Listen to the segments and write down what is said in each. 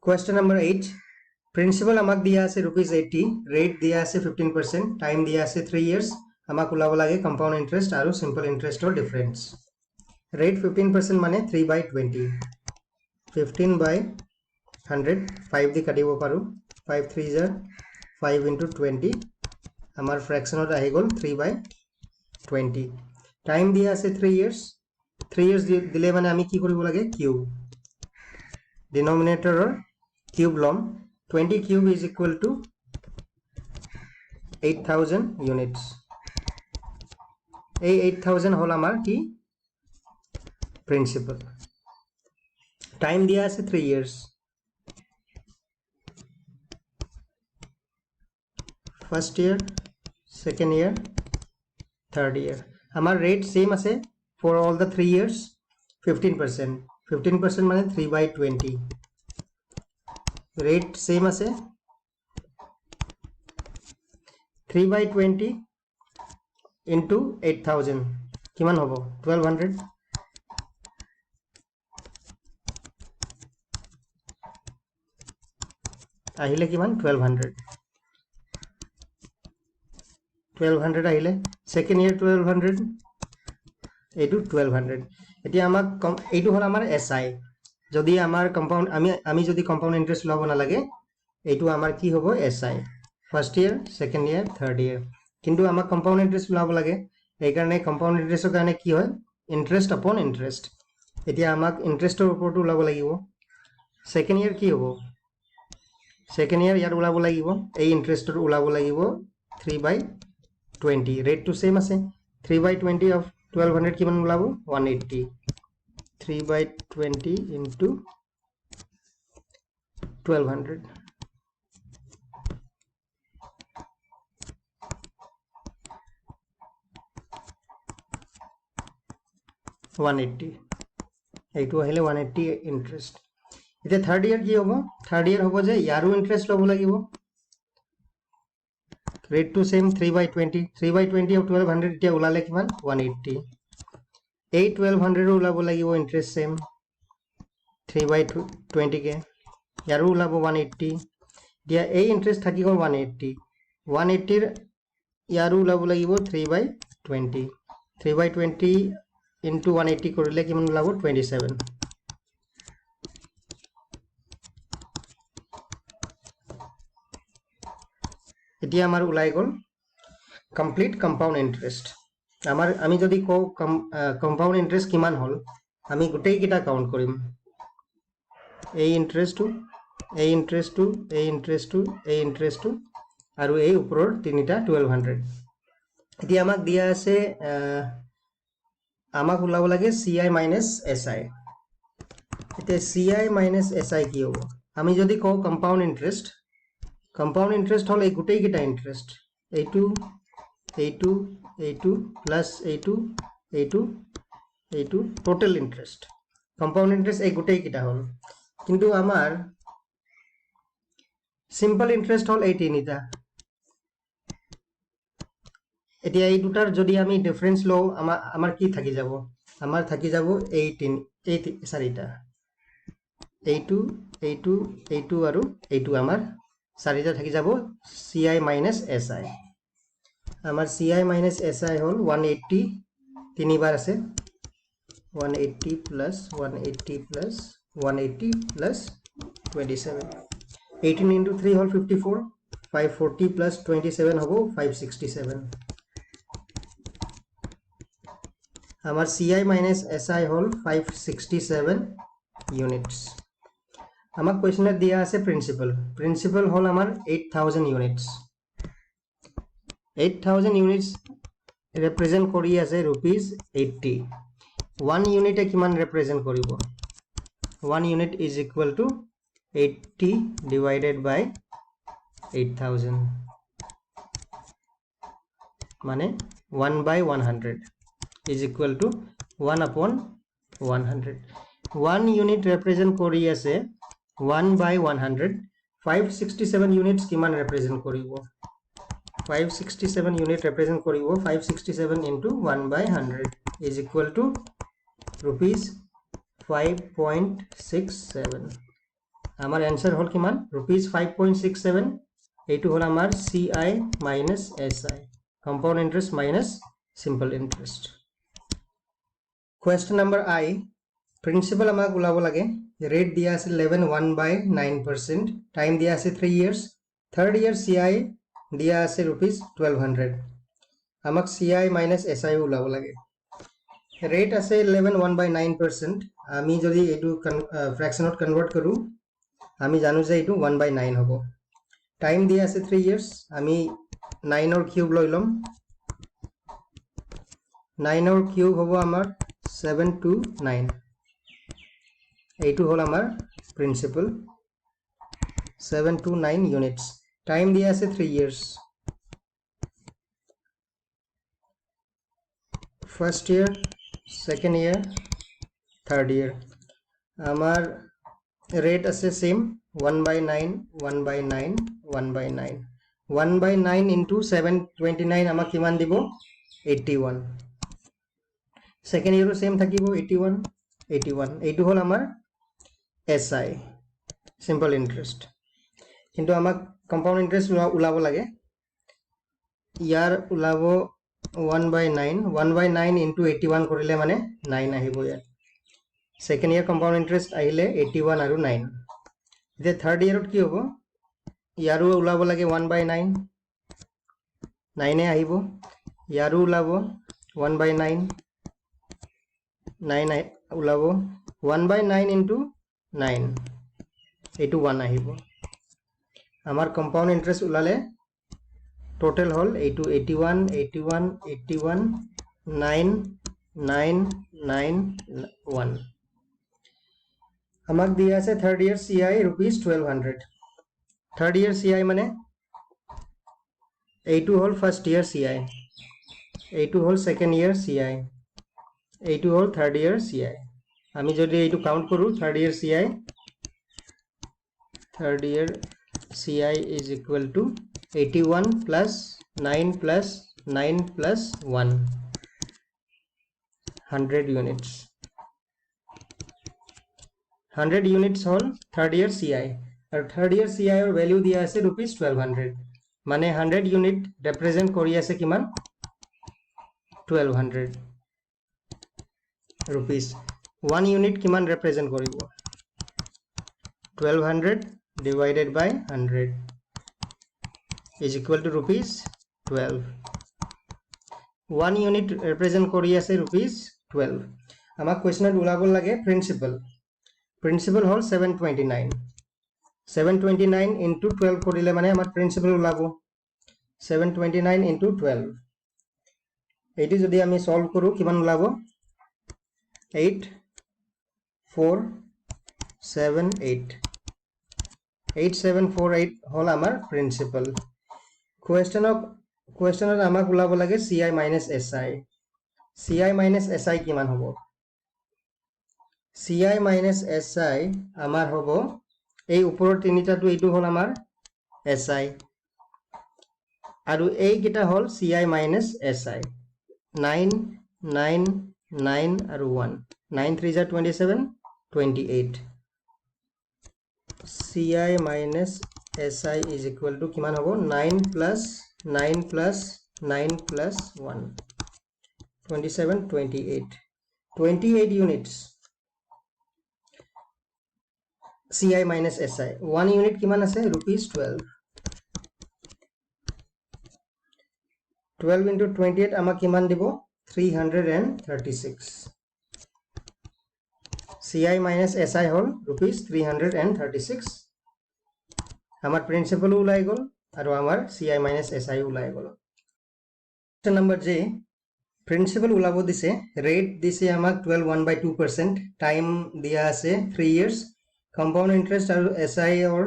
Question number 8. Principal আমাক দিয়া আছে ₹80, rate দিয়া আছে 15%, time দিয়া আছে 3 years. আমাক ওলাব লাগে compound interest আৰু simple interest or difference. Rate 15% মানে 3/20. 15/100 5 দি কাটিব পাৰো 5 3 jar 5 into 20 আমাৰ ফ্ৰেকশনত আহি গল 3/20. Time দিয়া আছে 3 years. 3 years দিলে মানে আমি কি কৰিব লাগে cube denominator or cube lom 20 cube is equal to 8000 units. এই 8000 হল আমার কি প্রিন্সিপাল টাইম দিয়া আছে 3 years first year second year third year আমার রেট সেম আছে for all the 3 years 15% মানে 3/20 rate same আছে 3/20 into 8000 কিমান হ'ব 1200 আহিলে কিমান 1200 আহিলে সেকেন্ড ইয়ার 1200 এইটো 1200 এতিয়া আমাক এইটো হল আমাৰ এসআই যদি আমাৰ কম্পাউন্ড আমি যদি কম্পাউন্ড ইন্টাৰেস্ট লব না লাগে এইটো আমাৰ কি হ'ব SI first year second year third ইয়াৰ কিন্তু আমাক কম্পাউন্ড ইন্টাৰেস্ট লব লাগে এই কাৰণে কম্পাউন্ড ইন্টাৰেস্টৰ কাৰণে কি হয় ইন্টাৰেস্ট আপন ইন্টাৰেস্ট এতিয়া আমাক ইন্টাৰেস্টৰ ওপৰটো লব লাগিব সেকেন্ড ইয়াৰ কি হ'ব সেকেন্ড ইয়াৰ ইয়াৰ ওলাব লাগিব এই ইন্টাৰেস্টৰ ওলাব লাগিব 3/20 রেট টু সেম আছে 3/20 of 1200 কিমান ওলাব 180 3/20 into 1200 180 এইটো আহিলে 180 ইন্টারেস্ট এতিয়া থার্ড ইয়ার কি হ'ব থার্ড ইয়ার হ'ব যে ইয়াৰো ইন্টারেস্ট লব লাগিব রেট টু সেম 3/20 3/20 of 1200 এতিয়া ওলালে কিমান 180 এই 1200 ওলাব লাগিব ইন্টারেস্ট সেম 3/20 কে ইয়াৰো ওলাব 180 দিয়া এই ইন্টাৰেস্ট থাকি গল 180 180 ৰ ইয়াৰো ওলাব লাগিব 3/20 3/20 into 180 কৰিলে কিমান ওলাব 27 এতিয়া আমাৰ ওলাই গল কমপ্লিট কম্পাউন্ড ইন্টাৰেস্ট আমাৰ আমি যদি কও কম্পাউন্ড ইন্টাৰেস্ট কিমান হল আমি গোটেই কিটা কাউন্ট কৰিম এই ইন্টাৰেস্টটো এই ইন্টাৰেস্টটো এই ইন্টাৰেস্টটো এই ইন্টাৰেস্টটো আৰু এই ওপৰৰ তিনিটা 1200 এতিয়া আমাক দিয়া আছে আমাক ওলাব লাগে CI minus SI এতিয়া CI minus SI কি হ'ব আমি যদি কও কম্পাউন্ড ইন্টারেস্ট হল এই গোটেই কিটা ইন্টারেস্ট এইটো এইটো এইটো প্লাস এইটো এইটো এইটো টোটাল ইন্টারেস্ট কম্পাউন্ড ইন্টারেস্ট এই গোটেই কিটা হল কিন্তু আমাৰ সিম্পল ইন্টাৰেস্ট হল এই তিনিটা এতিয়া এই দুটাৰ যদি আমি ডিফাৰেন্স লও আমাৰ কি থাকি যাব আমাৰ থাকি যাব এই চাৰিটা এইটো এইটো এইটো আৰু এইটো আমাৰ চাৰিটা থাকি যাব CI minus SI আমাৰ CI minus SI হল 180 তিনিবাৰ আছে 180 plus 180 plus 180 plus 27 18 into 3 হল 54 540 plus 27 হ'ব 567 আমার CI minus SI হল 567 units আমাক কোয়েশ্চনত দিয়া আছে প্রিন্সিপাল হল আমার 8000 units 8000 units represent কৰি আছে ₹80 1 unit কিমান represent কৰিব 1 unit is equal to 80 divided by 8000 মানে 1/100 is equal to 1/100 1 unit represent কৰি আছে 1/100 567 units কিমান represent কৰিব 567 unit represent কৰিব 567 into 1/100 is equal to rupees 5.67 আমাৰ এনসাৰ হল কিমান ₹5.67 এইটো হল আমাৰ CI minus SI compound interest minus simple interest question number I principal আমাক ওলাব লাগে rate দিয়া আছে 11.1/9% time দিয়া আছে 3 years third year CI দিয়া আছে ₹1200 আমাক CI minus SI ওলাব লাগে rate আছে 11.1/9% আমি যদি এইটো ফ্ৰেকশনত কনভাৰ্ট কৰো আমি জানো যে এইটো 1/9 হ'ব টাইম দিয়া আছে 3 years আমি 9 ৰ কিউব লৈ লম 9 ৰ কিউব হ'ব আমাৰ 729 এইটো হল আমাৰ প্ৰিন্সিপাল 729 ইউনিটস টাইম দিয়া আছে 3 years first year second year third year আমার rate আছে same 1/9 1/9 1/9 1/9 into 729 আমাক কিমান দিব 81 second year same থাকিব 81 81 এইটো হল আমাৰ SI simple interest কিন্তু আমাক compound interest ওলাব লাগে ইয়াৰ ওলাব 1/9 1/9 into 81 কৰিলে মানে 9 আহিব ইয়াত second year compound interest আহিলে 81 আৰু 9 যে third year কি হ'ব ইয়াৰো ওলাব লাগে 1/9 9 এ আহিব ইয়াৰো ওলাব 1/9 9 ওলাব 1/9 into 9 এইটো 1 আহিব আমাৰ compound interest ওলালে total হল এইটো 81 81 81 9 9 9 1 আমাক দিয়া আছে third year CI ₹1200 third year CI মানে এইটো হল first year CI এইটো হল second year CI এইটো হল third year CI আমি যদি এইটো কাউন্ট কৰো third year CI is equal to 81 plus 9 plus 9 plus 1 100 units 100 units hall third year CI আৰু third year CI ৰ ভ্যালু দিয়া আছে ₹1200 মানে 100 unit represent কৰি আছে কিমান 1200 rupees 1 unit কিমান represent কৰিব 1200 divided by 100 is equal to ₹12 1 unit represent কৰি আছে ₹12 আমাক কোৱেশ্চনত ওলাব লাগে প্ৰিন্সিপাল হল 729 729 into 12 কৰিলে মানে আমাৰ প্ৰিন্সিপাল ওলাব 729 into 12 এইটো যদি আমি সলভ কৰো কিমান ওলাব 8748 8748 হল আমাৰ প্ৰিন্সিপাল কোৱেশ্চনত আমাক ওলাব লাগে CI minus SI CI minus SI কিমান হ'ব CI minus SI আমাৰ হ'ব এই ওপৰৰ তিনিটাটো এইটো হল আমাৰ SI আৰু এই কিটা হল CI minus SI 9 9 9 আৰু 1 9 3 is 27 28 CI minus SI is equal to কিমান হ'ব 9 plus 9 plus 9 plus 1 27 28 units CI minus SI 1 unit কিমান আছে ₹12 12 into 28 আমাক কিমান দিব 336 CI minus SI হল ₹336 আমাৰ প্ৰিন্সিপাল ওলাই গল আৰু আমাৰ CI minus SI ওলাই গল question number J প্ৰিন্সিপাল ওলাব দিছে ৰেট দিছে আমাক 12.1/2% টাইম দিয়া আছে 3 years compound interest আৰু SI or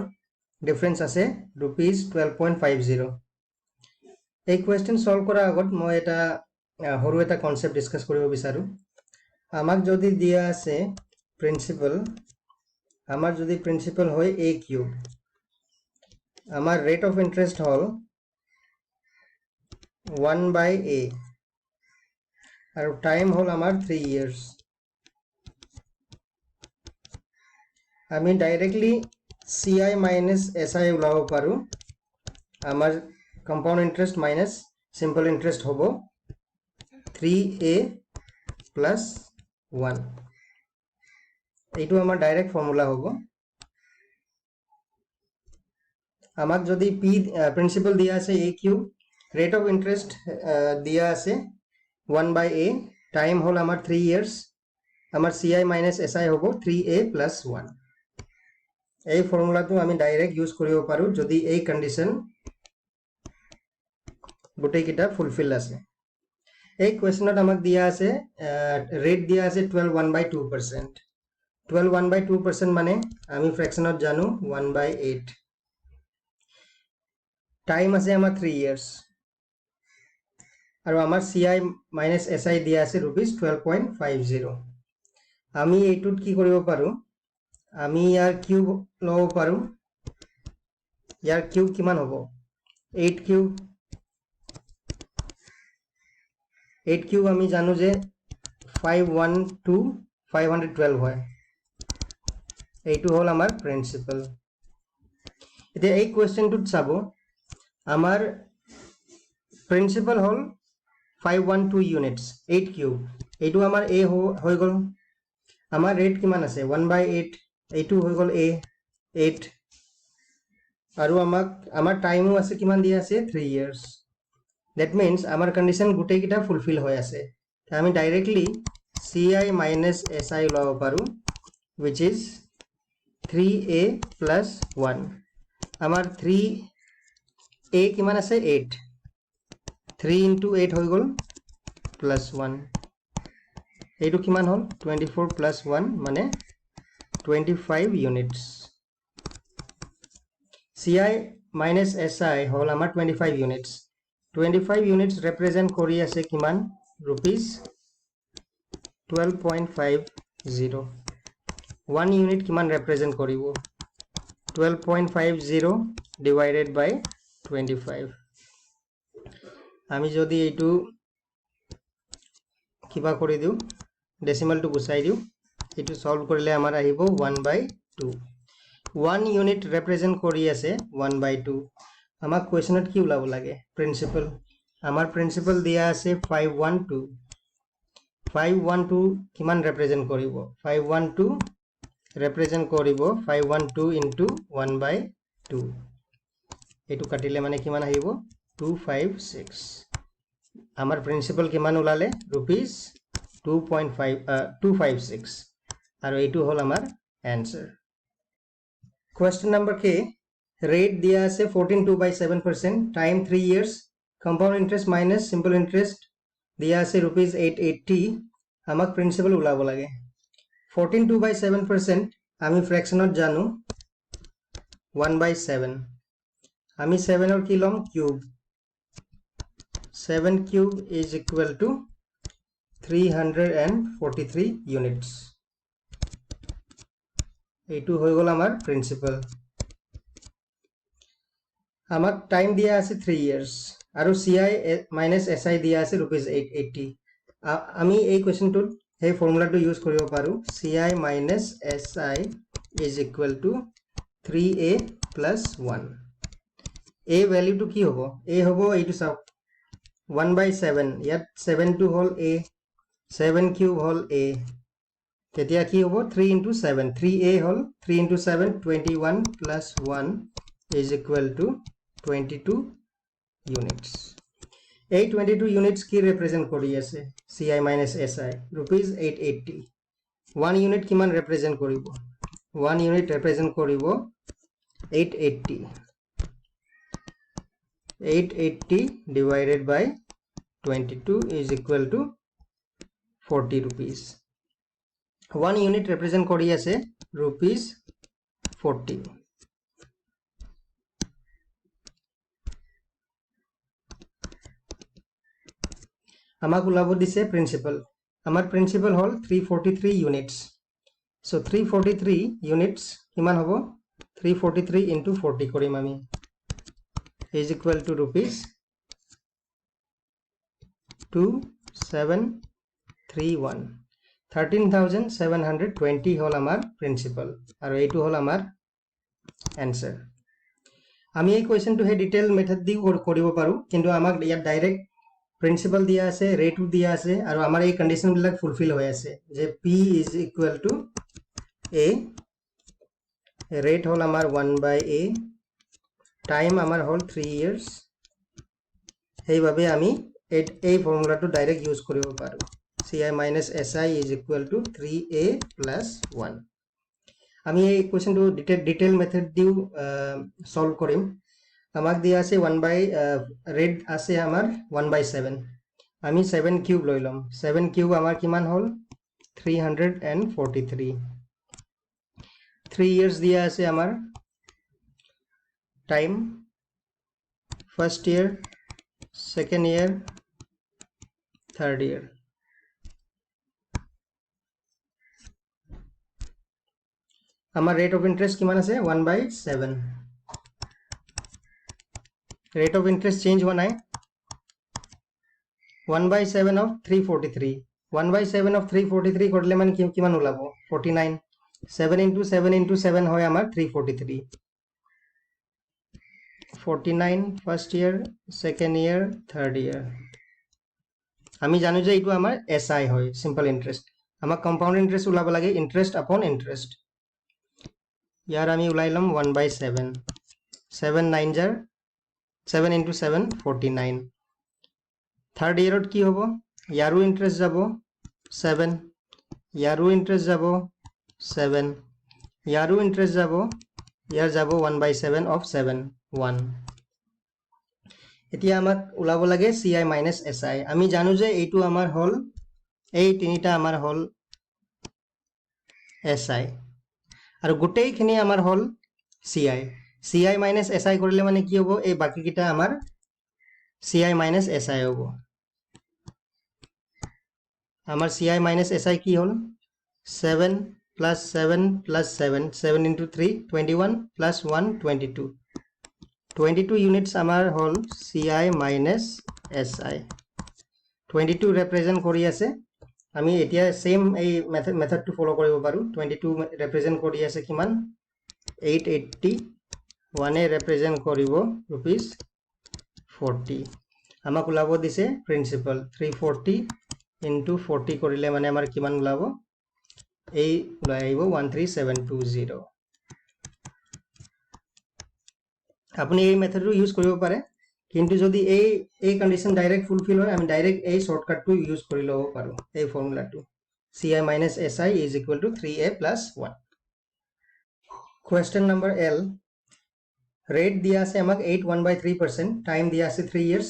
difference আছে ₹12.50 এই question solve কৰাৰ আগত মই এটা হৰু এটা concept discuss কৰিব বিচাৰো আমাক যদি দিয়া আছে প্ৰিন্সিপাল আমাৰ যদি প্ৰিন্সিপাল হয় a কিউব আমাৰ rate of interest hall 1/a আৰু টাইম হল আমাৰ 3 years আমি ডাইৰেক্টলি CI মাইনাস SI ওলাব পাৰো আমাৰ compound interest minus simple interest হ'ব 3A প্লাস 1 এইটো আমাৰ ডাইরেক্ট ফর্মুলা হ'ব আমাক যদি P প্রিন্সিপাল দিয়া আছে A cube rate of interest দিয়া আছে 1/A টাইম হল আমার 3 ইয়ার্স আমার CI মাইনাস SI হ'ব 3A প্লাস 1 এই ফর্মুলাটো আমি ডাইরেক্ট ইউজ কৰিব পাৰো যদি এই কন্ডিশন গোটেই কিটা ফুলফিল আছে এই কোয়েশ্চনত আমাক দিয়া আছে রেট দিয়া আছে 12 1/2% 12 1/2% মানে আমি ফ্র্যাকশনত জানো 1/8 টাইম আছে আমার 3 ইয়ার্স আৰু আমাৰ CI মাইনাস SI দিয়া আছে ₹12.50 আমি এইটোত কি কৰিব পাৰো আমি ইয়াৰ কিউব লব পাৰো ইয়াৰ কিউব কিমান হ'ব 8 কিউব আমি জানো যে 512 হয় এইটো হল আমাৰ প্ৰিন্সিপাল এতিয়া এই কোয়েশ্চনটোত চাব আমাৰ প্ৰিন্সিপাল হল 512 ইউনিটস 8 কিউব এইটো আমাৰ A হৈ গল আমাৰ ৰেট কিমান আছে 1/8 এইটো হৈ গল A 8 আৰু আমাৰ টাইমও আছে কিমান দিয়া আছে 3 ইয়াৰ্স that means আমাৰ কন্ডিশন গোটেই কিটা ফুলফিল হৈ আছে আমি ডাইৰেক্টলি CI মাইনাস SI লব পাৰো which is 3A plus 1 আমাৰ 3A কিমান আছে 8 3 into 8 হৈ গল plus 1 এইটো কিমান হল 24 plus 1 মানে 25 units CI minus SI হল আমাৰ 25 units 25 units represent কৰি আছে কিমান rupees 12.50 1 unit কিমান represent কৰিব 12.50 divided by 25 আমি যদি এইটো কিবা কৰি দিও ডেসিমাল টু গুছাই দিও এইটো সলভ কৰিলে আমাৰ আহিব 1/2 1 unit represent কৰি আছে 1/2 আমাক কোয়েশ্চনত কি ওলাব লাগে প্ৰিন্সিপাল আমাৰ প্ৰিন্সিপাল দিয়া আছে 512 কিমান represent কৰিব 512 represent কৰিব 512 into 1/2 এইটো কাটিলে মানে কিমান আহিব 256 আমাৰ প্ৰিন্সিপাল কিমান ওলালে ₹256 আৰু এইটো হল আমাৰ answer Question number K rate দিয়া আছে 14.2/7% time 3 years compound interest minus simple interest দিয়া আছে ₹880 আমাক প্রিন্সিপাল ওলাব লাগে 14.2/7% আমি ফ্র্যাকশনত জানো 1/7 আমি 7 or কি লম cube 7 cube is equal to 343 units এইটো হৈ গল আমাৰ প্ৰিন্সিপাল আমাক টাইম দিয়া আছে 3 years আৰু CI minus SI দিয়া আছে ₹880 আমি এই কোয়েশ্চনটোত এই ফর্মুলাটো ইউজ কৰিব পাৰো CI minus SI is equal to 3A plus 1 a value to কি হ'ব a হ'ব এইটো চাওক 1/7 ইয়াত 7 to hall a 7 cube hall a তেতিয়া কি হ'ব 3 into 7 3a hall 3 into 7 21 plus 1 is equal to 22 units এই 22 units কি represent কৰি আছে CI minus SI ₹880 1 unit কিমান represent কৰিব 1 unit represent কৰিব 880 divided by 22 is equal to 40 rupees 1 unit represent কৰি আছে ₹40 আমাক ওলাব দিছে প্ৰিন্সিপাল আমাৰ প্রিন্সিপাল হল 343 units so 343 units কিমান হ'ব 343 into 40 কৰিম আমি is equal to rupees 2731 13,720 হল আমাৰ প্ৰিন্সিপাল আৰু এইটো হল আমাৰ এনসাৰ আমি এই কোয়েশ্চনটো হে ডিটেইল মেথড দি কৰিব পাৰো কিন্তু আমাক ইয়াত ডাইৰেক্ট প্ৰিন্সিপাল দিয়া আছে ৰেটও দিয়া আছে আৰু আমাৰ এই কন্ডিশন বিলাক ফুলফিল হৈ আছে যে p is equal to a rate হল আমাৰ 1/a টাইম আমাৰ হল 3 ইয়াৰ্স সেইভাবে আমি এই ফৰ্মুলাটো ডাইৰেক্ট ইউজ কৰিব পাৰো ci minus si is equal to 3a plus 1 আমি এই কোয়েশ্চনটো ডিটেইল মেথড দিও সলভ কৰিম আমাক দিয়া আছে 1 বাই ৰেট আছে আমাৰ 1/7 আমি 7 কিউব লৈ লম 7 কিউব আমাৰ কিমান হল 343 3 ইয়াৰ্স দিয়া আছে আমাৰ time first year second year third year আমার rate of interest কিমান আছে 1/7 rate of interest change হোৱা নাই 1/7 of 343 1/7 of 343 কৰিলে মানে কিমান ওলাব 49 7 into 7 into 7 হয় আমাৰ 343 49 first year second year third year আমি জানো যে এইটো আমাৰ SI হয় simple interest আমাক compound interest ওলাব লাগে interest upon interest ইয়াৰ আমি উলাই লম 1/7 7 9 jar 7 into 7 49 third year কি হ'ব ইয়াৰো interest যাব 7 ইয়াৰো interest যাব 7 ইয়াৰো interest যাব ইয়াৰ যাব 1/7 of 7 1 এতিয়া আমাক উলাব লাগে ci minus si আমি জানো যে এইটো আমাৰ হল এই তিনিটা আমাৰ হল si আৰু গোটেইখিনি আমাৰ হল ci minus si কৰিলে মানে কি হ'ব এই বাকি কিটা আমাৰ ci minus si হ'ব আমাৰ ci minus si কি হল 7 plus 7 plus 7 7 into 3 21 plus 1 22 22 units আমাৰ হল ci minus si 22 represent কৰি আছে আমি এতিয়া সেম এই মেথডটো ফলো কৰিব পাৰো 22 represent কৰি আছে কিমান 880 1 represent কৰিব rupees 40 আমাক উলাব দিছে প্ৰিন্সিপাল 340 into 40 কৰিলে মানে আমাৰ কিমান উলাব এই উলাই আহিব 13720 আপনি এই মেথডটো ইউজ কৰিব পাৰে কিন্তু যদি এই কন্ডিশন ডাইৰেক্ট ফুলফিল হয় আমি ডাইৰেক্ট এই শৰ্টকাটটো ইউজ কৰি লব পাৰো এই ফর্মুলাটো ci minus si is equal to 3a plus 1 question number L rate দিয়া আছে আমাক 8 টাইম দিয়া আছে 3 years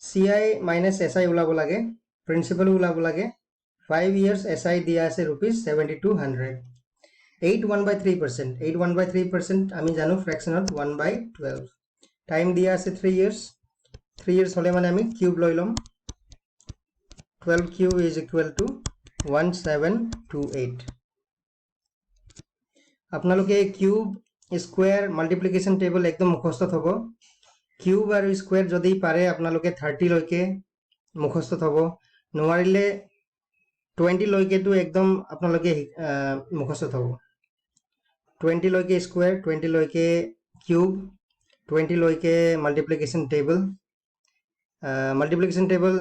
ci minus si উলাব লাগে প্রিন্সিপাল উলাব লাগে 5 years si দিয়া আছে rupees 7200 8 1/3% আমি জানো ফ্র্যাকশনত 1/12 টাইম দিয়া আছে 3 years 3 years হলে মানে আমি কিউব লৈ লম 12 কিউব is equal to 1728 আপোনালোকে কিউব স্কয়ার মাল্টিপ্লিকেশন টেবল একদম মুখস্থ হ'ব কিউব আৰু স্কয়াৰ যদি পাৰে আপোনালোকে 30 লৈকে মুখস্থ হ'ব নোৱাৰিলে 20 লৈকে তো একদম আপোনালোকে মুখস্থ হ'ব 20 লৈকে স্কয়ার 20 লৈকে কিউব 20 লৈকে মাল্টিপ্লিকেশন টেবল multiplication table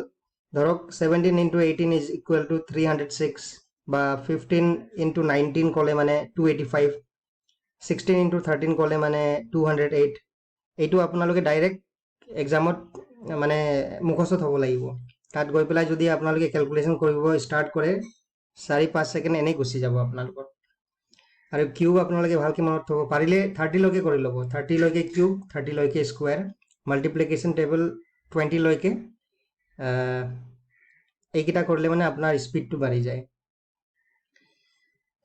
ধৰক 17 into 18 is equal to 306 বা 15 into 19 কলে মানে 285 16 into 13 কলে মানে 208 এইটো আপোনালোকে ডাইৰেক্ট এক্সামত মানে মুখস্থ হ'ব লাগিব তাত গৈ পেলাই যদি আপোনালোকে ক্যালকুলেশন কৰিব স্টাৰ্ট কৰে 4-5 সেকেন্ড এনে গুছি যাব আপোনালোকৰ আৰু কিউব আপোনালোকে ভালকে মনত থব পাৰিলে 30 লৈকে কৰি লব 30 লৈকে কিউব 30 লৈকে স্কয়াৰ মাল্টিপ্লিকেশন টেবল 20 লৈকে এইকিটা কৰিলে মানে আপোনাৰ স্পিডটো বাঢ়ি যায়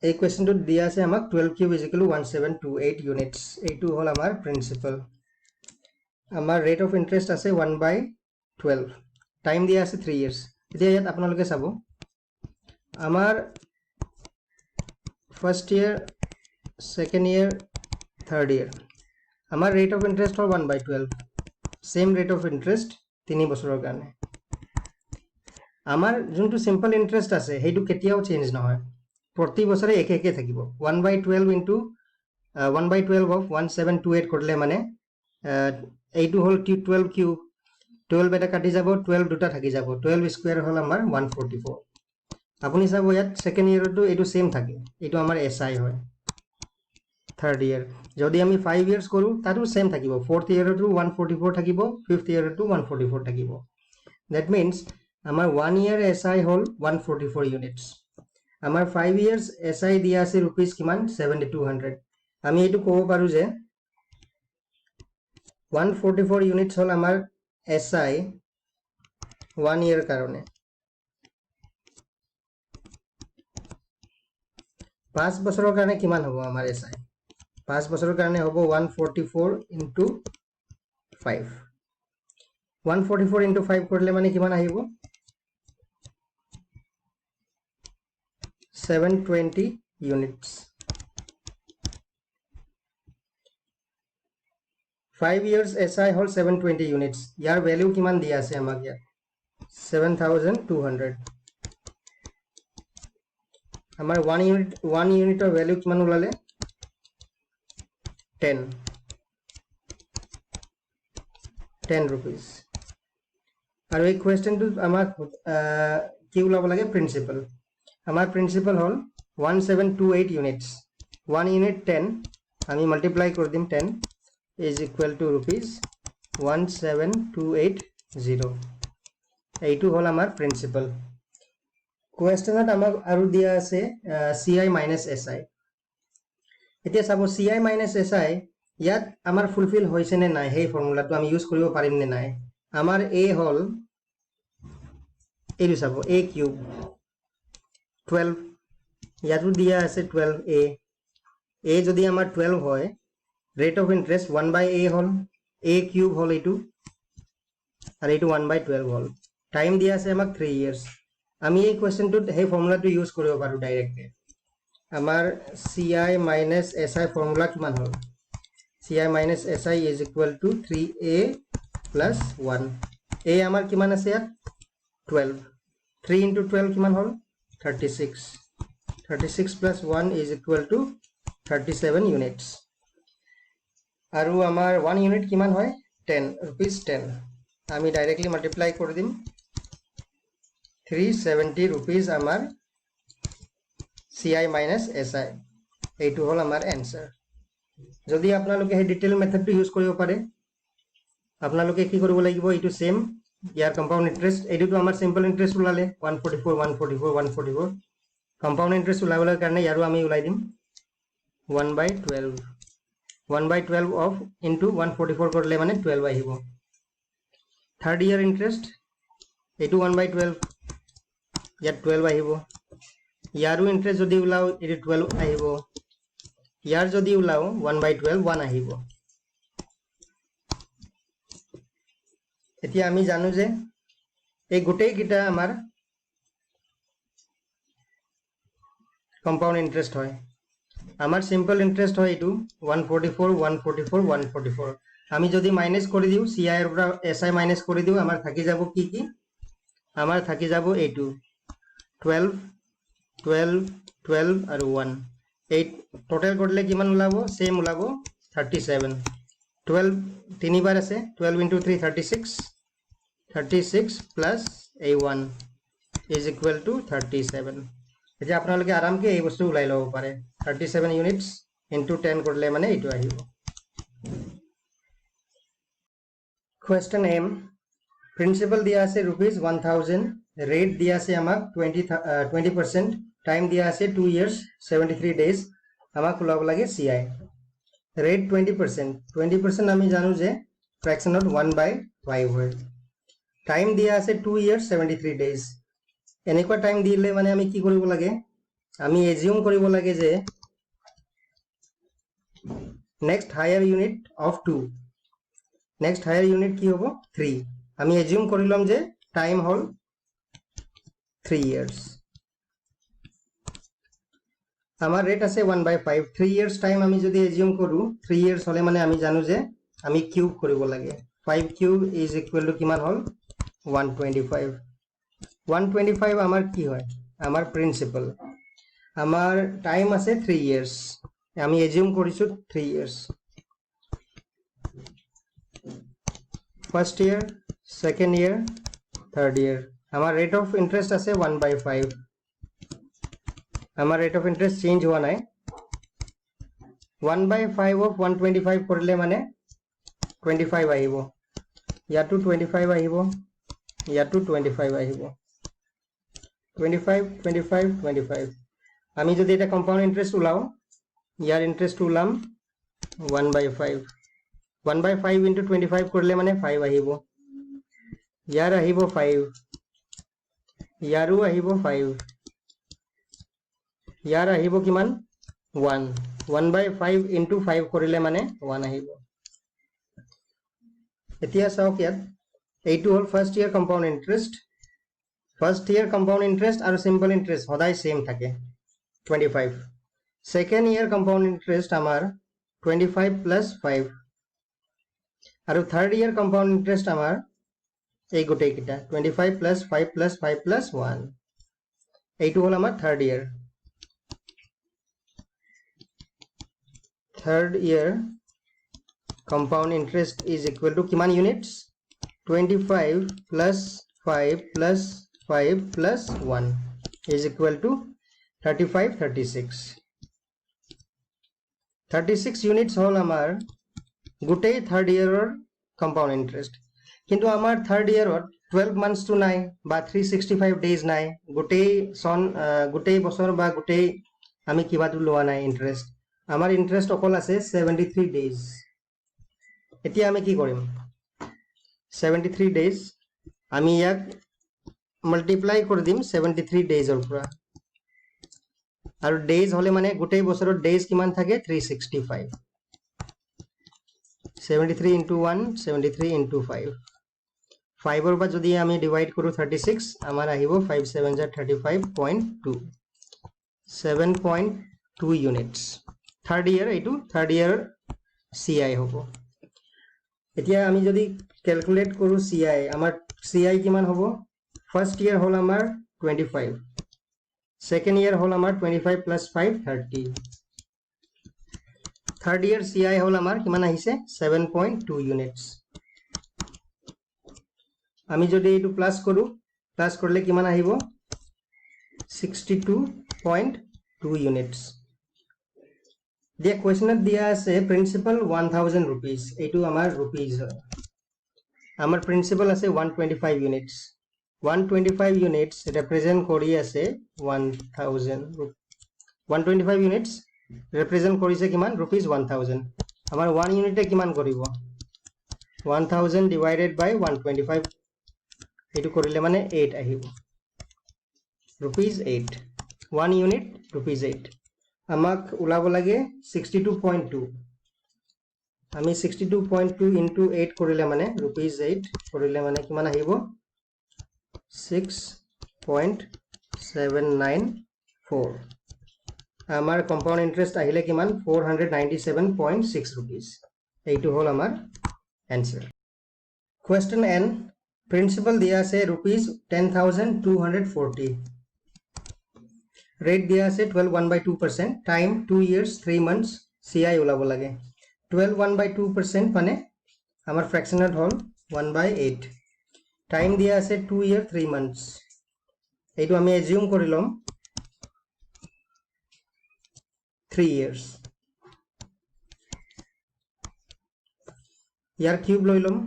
এই কোৱেশ্চনটো দিয়া আছে আমাক 12 cube is equal to 1728 units এইটো হল আমাৰ প্ৰিন্সিপাল আমাৰ ৰেট অফ ইন্টাৰেষ্ট আছে 1/12 টাইম দিয়া আছে 3 years এতিয়া ইয়াত আপোনালোকে চাব আমাৰ first year second year third year আমাৰ ৰেট অফ ইন্টাৰেস্ট হল 1/12 সেম ৰেট অফ ইন্টাৰেস্ট 3 বছৰৰ কাৰণে আমাৰ যোনটো সিম্পল ইন্টাৰেস্ট আছে সেইটো কেতিয়াও চেঞ্জ নহয় প্ৰতি বছৰে একে একে থাকিব 1/12 into 1/12 of 1728 করলে মানে এইটো হল 12 কিউব 12 এটা কাটি যাব 12 দুটা থাকি যাব 12 স্কয়ার হল আমাৰ 144 আপুনি চাব ইয়াত সেকেন্ড ইয়াৰটো এইটো সেম থাকে এইটো আমাৰ এসআই হয় থাৰ্ড ইয়াৰ যদি আমি 5 ইয়াৰ্স কৰো তাতো সেম থাকিব ফোৰ্থ ইয়াৰটো 144 থাকিব ফিফথ ইয়াৰটো 144 থাকিব দ্যাট মিন্স আমাৰ 1 ইয়াৰ এসআই হল 144 ইউনিটস আমাৰ 5 ইয়ার্স এসআই দিয়া আছে रुपीस কিমান 7200 আমি এইটো ক'ব পাৰো যে 144 ইউনিটস হল আমাৰ এসআই 1 ইয়াৰ কাৰণে 5 বছৰৰ কাৰণে কিমান হ'ব আমাৰ এসআই 5 বছৰৰ কাৰণে হ'ব 144 into 5 144 into 5 কৰিলে মানে কিমান আহিব 720 units 5 years SI হল 720 units ইয়াৰ ভ্যালু কিমান দিয়া আছে আমাক ইয়াত 7200 আমাৰ 1 ইউনিটৰ ভ্যালু কিমান ওলালে 10 rupees আৰু এই কোৱেশ্চনটো আমাক কি ওলাব লাগে প্ৰিন্সিপাল আমাৰ প্ৰিন্সিপাল হল 1728 units 1 unit 10 আমি মাল্টিপ্লাই কৰি দিম 10 is equal to rupees 17280 এইটো হল আমাৰ প্ৰিন্সিপাল কোৱেশ্চনত আমাক আৰু দিয়া আছে CI minus SI এতিয়া চাব CI minus SI ইয়াত আমাৰ ফুলফিল হৈছে নে নাই হেই ফৰ্মুলাটো আমি ইউজ কৰিব পাৰিম নে নাই আমাৰ A হল এইটো চাব A কিউব 12 ইয়াতো দিয়া আছে 12A A যদি আমাৰ 12 হয় rate of interest 1/a হল A কিউব হল এইটো আৰু এইটো 1/12 হল টাইম দিয়া আছে আমাক 3 years আমি এই কোৱেশ্চনটোত হেই ফৰ্মুলাটো ইউজ কৰিব পাৰো ডাইৰেক্টলি আমাৰ CI minus SI ফৰ্মুলা কিমান হল CI minus SI is equal to 3a plus 1 a আমাৰ কিমান আছে ইয়াত 12 3 into 12 কিমান হল 36 36 plus 1 is equal to 37 units আৰু আমাৰ 1 unit কিমান হয় 10 rupees 10 আমি ডাইৰেক্টলি মাল্টিপ্লাই কৰি দিম 370 rupees আমাৰ CI minus SI এইটো হল আমাৰ এনসাৰ যদি আপোনালোকে এই ডিটেইল মেথডটো ইউজ কৰিব পাৰে আপোনালোকে কি কৰিব লাগিব এইটো সেম ইয়াৰ কম্পাউন্ড ইন্টাৰেস্ট এইটো আমাৰ সিম্পল ইন্টাৰেস্ট ওলালে 144 144 144 কম্পাউন্ড ইন্টাৰেস্ট ওলাবলৈ কাৰণে ইয়াৰো আমি ওলাই দিম 1/12 1/12 of into 144 কৰিলে মানে 12 আহিব থাৰ্ড ইয়াৰ ইন্টাৰেস্ট এইটো 1/12 ইয়াত 12 আহিব ইয়াৰো ইন্টাৰেস্ট যদি ওলাও এইটো 12 আহিব ইয়াৰ যদি ওলাও 1/12 1 আহিব এতিয়া আমি জানো যে এই গোটেই কিটা আমাৰ কম্পাউন্ড ইন্টাৰেস্ট হয় আমাৰ সিম্পল ইন্টাৰেস্ট হয় এইটো 144 144 144 আমি যদি মাইনাস কৰি দিও CI এৰ পৰা SI মাইনাস কৰি দিও আমাৰ থাকি যাব কি কি আমাৰ থাকি যাব এইটো 12 12 12 আৰু 1 8 টোটাল কৰিলে কিমান ওলাব সেম ওলাব 37 12 তিনিবাৰ আছে 12 into 3 36 36 plus a1 is equal to 37 এতিয়া আপোনালোকে আৰামকে এই বস্তু উলাই লব পাৰে 37 units into 10 কৰিলে মানে এইটো আহিব question m principal দিয়া আছে rupees 1000 rate দিয়া আছে আমাক 20% time দিয়া আছে 2 years 73 days আমাক ওলাব লাগে CI rate 20% আমি জানো যে fractionত 1/5 হয় time দিয়া আছে 2 years 73 days এনেকুৱা টাইম দিলে মানে আমি কি কৰিব লাগে আমি এজিউম কৰিব লাগে যে next higher unit of 2 next higher unit কি হ'ব 3 আমি এজিউম কৰিলাম যে টাইম হল 3 ইয়াৰ্স আমাৰ ৰেট আছে 1/5 3 ইয়াৰ্স টাইম আমি যদি এজিউম কৰো 3 ইয়াৰ্স হলে মানে আমি জানো যে আমি কিউব কৰিব লাগে 5 কিউব ইজ ইকুয়াল টু কিমান হল 125 125 আমার কি হয় আমার প্রিন্সিপাল আমার টাইম আছে 3 ইয়ার্স আমি এজিউম কৰিছো 3 years first year second year third year আমার রেট অফ ইন্টারেস্ট আছে 1/5 আমার রেট অফ ইন্টারেস্ট চেঞ্জ হোৱা নাই 1/5 of 125 কৰিলে মানে 25 আহিব ইয়াতো 25 আহিব ইয়াতো 25 আহিব 25 25 25 আমি যদি এটা কম্পাউন্ড ইন্টারেস্ট উলাও ইয়ার ইন্টারেস্ট উলাম 1/5 1/5 into 25 কৰিলে মানে 5 আহিব ইয়াৰ আহিব 5 ইয়াৰো আহিব 5 ইয়াৰ আহিব কিমান 1 1/5 into 5 কৰিলে মানে 1 আহিব এতিয়া চাওক ইয়াত এইটো হল ফাৰ্স্ট ইয়াৰ কম্পাউন্ড ইন্টাৰেস্ট ফাৰ্স্ট ইয়াৰ কম্পাউন্ড ইন্টাৰেস্ট আৰু সিম্পল ইন্টাৰেস্ট সদায় সেম থাকে 25 সেকেন্ড ইয়াৰ কম্পাউন্ড ইন্টাৰেস্ট আমাৰ 25 plus 5 আৰু থাৰ্ড ইয়াৰ কম্পাউন্ড ইন্টাৰেস্ট আমাৰ এই গোটেই কিটা 25 plus 5 plus 5 plus 1 এইটো হল আমাৰ third year compound interest is equal to কিমান units 25 plus 5 plus 5 plus 1 is equal to 35 36 units হল আমাৰ গোটেই থাৰ্ড ইয়াৰৰ compound interest কিন্তু আমাৰ থাৰ্ড ইয়াৰত 12 months to নাই বা 365 days নাই গোটেই বছৰ বা গোটেই আমি কিবাটো লোৱা নাই ইন্টাৰেস্ট আমাৰ ইন্টাৰেস্ট অকল আছে 73 days এতিয়া আমি কি কৰিম 73 days আমি ইয়াক মাল্টিপ্লাই কৰি দিম 73 daysৰ পৰা আৰু days হলে মানে গোটেই বছৰত days কিমান থাকে 365 73 into 1 73 into 5 5 or by যদি আমি ডিভাইড কৰো 36 আমাৰ আহিব 5 7 35.2 7.2 units থার্ড ইয়ার এইটো থার্ড ইয়ার CI হ'ব এতিয়া আমি যদি ক্যালকুলেট কৰো CI আমাৰ CI কিমান হ'ব ফাৰ্স্ট ইয়াৰ হল আমাৰ 25 সেকেন্ড ইয়াৰ হল আমাৰ 25 plus 5 30 থাৰ্ড ইয়াৰ CI হল আমাৰ কিমান আহিছে 7.2 units আমি যদি এইটো প্লাস কৰো প্লাস করলে কিমান আহিব 62.2 units দিয়া কোয়েশ্চনত দিয়া আছে প্রিন্সিপাল 1000 rupees এইটো আমাৰ rupees হয় আমাৰ প্ৰিন্সিপাল আছে 125 units 125 units represent কৰি আছে 1000 125 units represent কৰিছে কিমান rupees 1000 আমাৰ 1 unit কিমান কৰিব 1000 divided by 125 এইটো কৰিলে মানে 8 আহিব rupees 8 1 unit rupees 8 আমাক উলাব লাগে 62.2 আমি 62.2 into 8 কৰিলে মানে rupees 8 কৰিলে মানে কিমান আহিব 6.794 আমাৰ কম্পাউন্ড ইন্টাৰেস্ট আহিলে কিমান 497.6 rupees এইটো হল আমাৰ आंसर क्वेश्चन n प्रिंसिपल दिया আছে rupees 10,240 रेट दिया আছে 12 1/2% टाइम 2 years 3 months CI ওলাব লাগে 12 1/2% মানে আমাৰ ফ্র্যাকশনত হল 1/8 টাইম দিয়া আছে 2 year 3 months এইটো আমি এজিউম কৰি লম 3 years यार क्यूब লৈ লম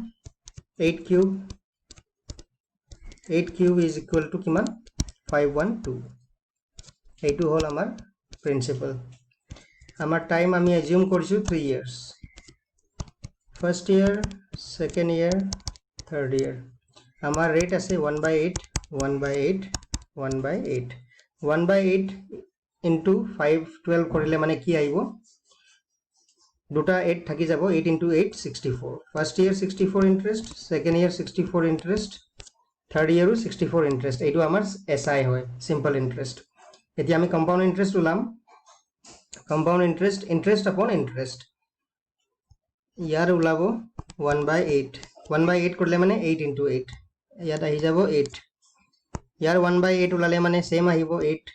8 cube is equal to কিমান 512 এইটো হল আমাৰ প্ৰিন্সিপাল আমাৰ টাইম আমি এজিউম কৰিছো 3 years first year second year third year আমাৰ রেট আছে 1/8 1/8 1/8 1/8 into 512 কৰিলে মানে কি আহিব দুটা 8 থাকি যাব 8 into 8 64 first year 64 interest second year 64 interest third ইয়ারও 64 ইন্টারেস্ট এইটো আমাৰ SI হয় সিম্পল ইন্টাৰেস্ট এতিয়া আমি কম্পাউন্ড ইন্টাৰেস্ট উলাম কম্পাউন্ড ইন্টাৰেস্ট আপন ইন্টাৰেস্ট ইয়াৰ উলাব 1/8 1/8 কৰিলে মানে 8 into 8 ইয়াত আহি যাব 8 ইয়াৰ 1/8 উলালে মানে সেম আহিব 8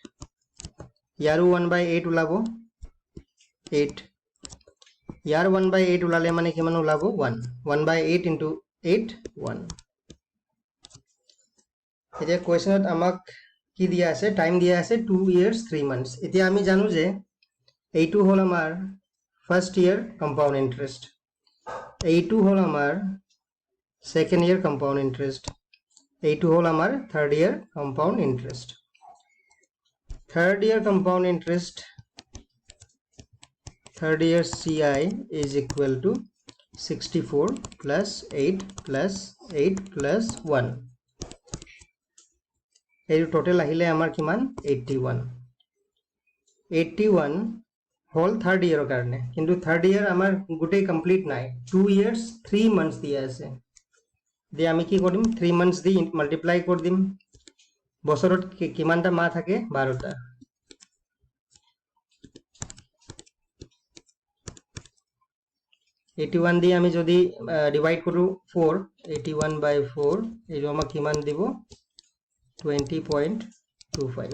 ইয়াৰো 1/8 উলাব 8 ইয়াৰ 1/8 ওলালে মানে কিমান ওলাব 1 1/8 into 8 1 এতিয়া কোৱেশ্চনত আমাক কি দিয়া আছে টাইম দিয়া আছে 2 years 3 months এতিয়া আমি জানো যে এইটো হল আমাৰ ফার্স্ট ইয়ার কম্পাউন্ড ইন্টারেস্ট এইটো হল আমার সেকেন্ড ইয়ার কম্পাউন্ড ইন্টারেস্ট এইটো হল আমার third year compound interest third year compound interest third year CI is equal to 64 plus 8 plus 8 plus 1 এই টোটাল আহিলে আমার কিমান 81 হল থার্ড ইয়ারের কারণে কিন্তু থার্ড ইয়ার আমার গোটেই কমপ্লিট নাই 2 years 3 months দিয়া আছে দিয়ে আমি কি কৰিম 3 months দি মাল্টিপ্লাই কৰি দিম বছৰত কিমানটা মাহ থাকে 12টা 81 দিয়ে আমি যদি ডিভাইড কৰো 4 81/4 এইটো আমাক কিমান দিব 20.25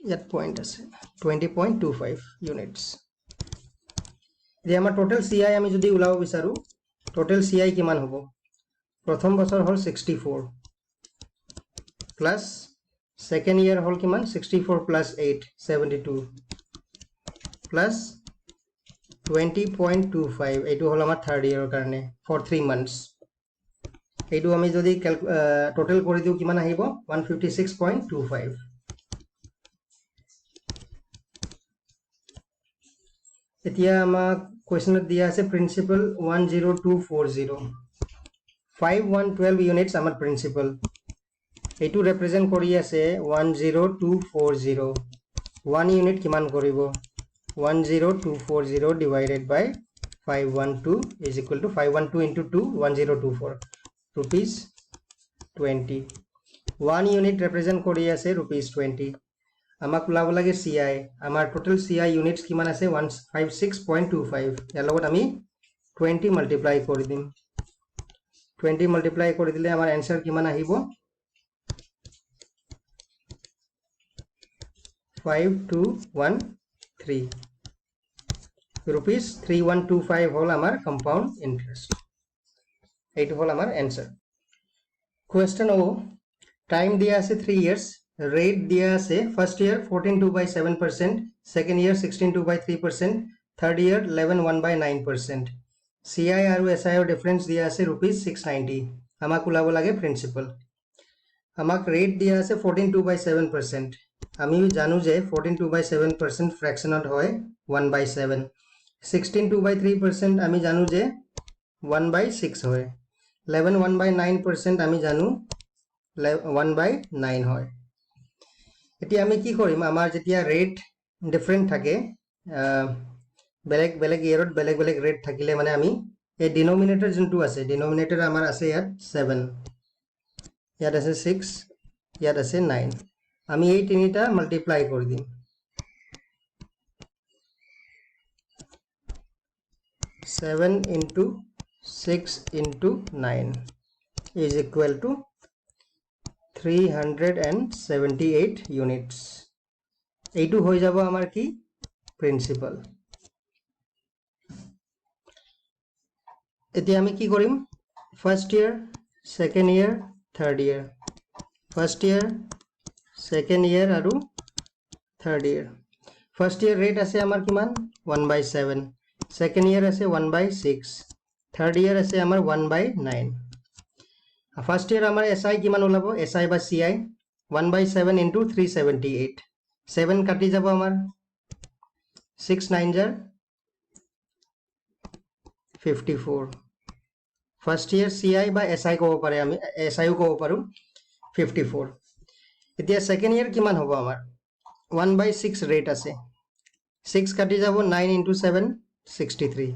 ইয়াত পয়েন্ট আছে 20.25 ইউনিটস যে আমাৰ টোটাল CI আমি যদি উলাব বিচাৰো টোটাল CI কিমান হ'ব প্ৰথম বছৰ হল 64 প্লাস সেকেন্ড ইয়ার হল কিমান 64 plus 8 72 প্লাস 20.25 এইটো হল আমাৰ থাৰ্ড ইয়াৰেৰ কাৰণে for 3 months এইটো আমি যদি টোটাল কৰি দিও কিমান আহিব 156.25 এতিয়া আমাক কোৱেশ্চনত দিয়া আছে প্ৰিন্সিপাল 10240 5112 ইউনিটস আমাৰ প্ৰিন্সিপাল এইটো ৰিপ্ৰেজেন্ট কৰি আছে 10240 1 ইউনিট কিমান কৰিব 10240 divided by 512 is equal to 512 into 2 1024 rupees 20 1 unit represent কৰি আছে rupees 20 আমাক ওলাব লাগে CI আমাৰ টোটাল CI ইউনিটস কিমান আছে 156.25 ইয়াৰ লগত আমি 20 মাল্টিপ্লাই কৰি দিম 20 মাল্টিপ্লাই কৰি দিলে আমাৰ आंसर কিমান আহিব 5213 rupees 3125 হল আমাৰ কম্পাউন্ড ইন্টাৰেস্ট এইটো হল আমাৰ आंसर question O টাইম দিয়া আছে 3 years rate দিয়া আছে first year 14.2/7% second year 16.2/3% third year 11.1/9% CI আৰু SI ৰ ডিফাৰেন্স দিয়া আছে rupees 690 আমাক উলাব লাগে প্ৰিন্সিপাল আমাক ৰেট দিয়া আছে 14.2/7% আমি জানো যে 14.2/7% ফ্ৰেকশনত হয় 1/7 16.2/3% আমি জানো যে 1/6 হয় 11.1/9% আমি জানো 1/9 হয় এতিয়া আমি কি কৰিম আমাৰ যেতিয়া ৰেট ডিফাৰেন্ট থাকে বেলেগ বেলেগ ইয়াৰত বেলেগ বেলেগ ৰেট থাকিলে মানে আমি এই ডিনোমিনেটৰ যোনটো আছে ডিনোমিনেটৰ আমাৰ আছে ইয়াত 7 ইয়াত আছে 6 ইয়াত আছে 9 আমি এই তিনিটা মাল্টিপ্লাই কৰি দিম 7 into 6 into 9 is equal to 378 units এইটো হৈ যাব আমাৰ কি প্ৰিন্সিপাল এতিয়া আমি কি কৰিম first year second year third ইয়াৰ ফাৰ্স্ট ইয়াৰ সেকেন্ড ইয়াৰ আৰু থাৰ্ড ইয়াৰ ফাৰ্স্ট ইয়াৰ ৰেট আছে আমাৰ কিমান 1/7 সেকেন্ড ইয়াৰ আছে 1/6 থাৰ্ড ইয়াৰ আছে আমাৰ 1/9 ফার্স্ট ইয়ার আমার SI কিমান ওলাব SI বা CI 1/7 into 378 7 কাটি যাব আমার 6 9 jar 54 ফার্স্ট ইয়ার CI বা SI কব পারে আমি SI ও কব পাৰো 54 এতিয়া সেকেন্ড ইয়াৰ কিমান হ'ব আমাৰ 1/6 রেট আছে 6 কাটি যাব 9 into 7 63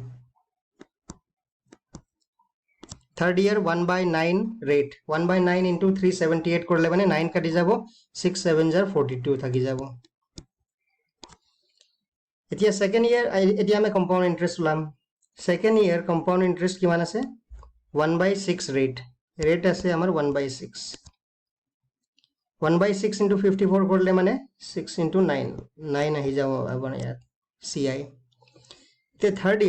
third year 1/9 rate 1/9 into 378 করলে মানে 9 কাটি যাব 6 7 jar 42 থাকি যাব এতিয়া সেকেন্ড ইয়ার এতিয়া আমি কম্পাউন্ড ইন্টারেস্ট উলাম সেকেন্ড ইয়ার কম্পাউন্ড ইন্টারেস্ট কিমান আছে 1/6 রেট আছে আমাৰ 1/6 1/6 into 54 কৰলে মানে 6 into 9 9 আহি যাব আপোনাৰ ইয়াত CI তে থাৰ্ড